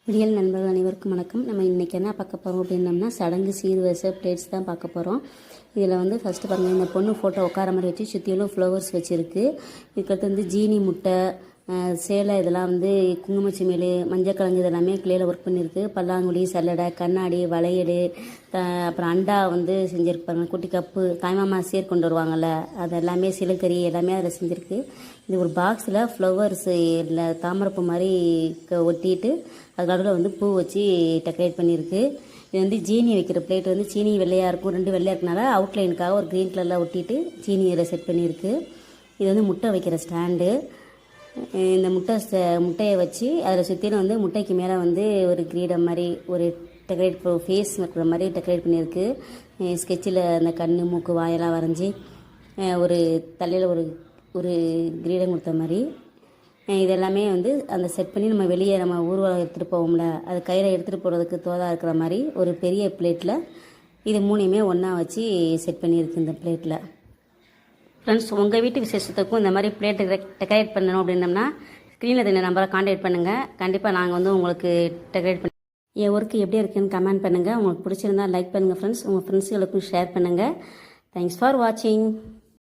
Real நண்பர்கள் அனைவருக்கும் வணக்கம். நம்ம இன்றைக்கி என்ன பார்க்க போகிறோம் அப்படின்னம்னா சடங்கு சீர்வரிசை பிளேட்ஸ் தான் பார்க்க போகிறோம். இதில் வந்து ஃபஸ்ட்டு பாருங்கள், இந்த பொண்ணு ஃபோட்டோ உட்கார மாதிரி வச்சு சுற்றிலும் ஃப்ளவர்ஸ் வச்சுருக்கு. இதுக்கடுத்து வந்து ஜீனி முட்டை, சேலை, இதெல்லாம் வந்து குங்குமச்சிமேல், மஞ்சள் கிழங்கு இதெல்லாமே கிளேயில் ஒர்க் பண்ணியிருக்கு. பல்லாங்குழி, சல்லடை, கண்ணாடி, வளையல், அப்புறம் அண்டா வந்து செஞ்சுருப்பாங்க. குட்டி கப்பு தாய்மாமா சீர் கொண்டு வருவாங்கள்ல, அது எல்லாமே சிலுக்கறி எல்லாமே அதில் செஞ்சுருக்கு. இது ஒரு பாக்ஸில் ஃப்ளவர்ஸ் இல்லை தாமரைப்பூ மாதிரி ஒட்டிட்டு அது நடுவில் வந்து பூ வச்சு டெக்கரேட் பண்ணியிருக்கு. இது வந்து ஜீனி வைக்கிற பிளேட் வந்து சீனி வெள்ளையாக இருக்கும், ரெண்டு வெள்ளையாக இருக்கனால அவுட்லைனுக்காக ஒரு க்ரீன் கலரில் ஒட்டிட்டு சீனி இதில் செட் பண்ணியிருக்கு. இது வந்து முட்டை வைக்கிற ஸ்டாண்டு. இந்த முட்டையை வச்சு அதில் சுற்றிலும் வந்து முட்டைக்கு மேலே வந்து ஒரு கிரீடம் மாதிரி ஒரு டெக்கரேட் ஃபேஸ் இருக்கிற மாதிரி டெக்கரேட் பண்ணியிருக்கு. ஸ்கெட்சில் அந்த கண் மூக்கு வாயெல்லாம் வரைஞ்சி ஒரு தலையில் ஒரு கிரீடம் கொடுத்த மாதிரி இதெல்லாமே வந்து அந்த செட் பண்ணி நம்ம வெளியே நம்ம ஊர்வலம் எடுத்துகிட்டு போவோம்ல, அது கையில் எடுத்துகிட்டு போகிறதுக்கு தோதாக இருக்கிற மாதிரி ஒரு பெரிய பிளேட்டில் இது மூணையுமே ஒன்றா வச்சு செட் பண்ணியிருக்கு இந்த பிளேட்டில். ஃப்ரெண்ட்ஸ், உங்கள் வீட்டு விசேஷத்துக்கும் இந்த மாதிரி பிளேட்டு டெக்கரேட் பண்ணணும் அப்படின்னம்னா ஸ்க்ரீனில் இந்த நம்பரை காண்டாக்ட் பண்ணுங்கள். கண்டிப்பாக நாங்கள் வந்து உங்களுக்கு டெக்கரேட் பண்ணி என் ஒர்க்கு எப்படி இருக்குன்னு கமெண்ட் பண்ணுங்கள். உங்களுக்கு பிடிச்சிருந்தா லைக் பண்ணுங்கள் ஃப்ரெண்ட்ஸ். உங்கள் ஃப்ரெண்ட்ஸுகளுக்கும் ஷேர் பண்ணுங்கள். தேங்க்ஸ் ஃபார் வாட்சிங்.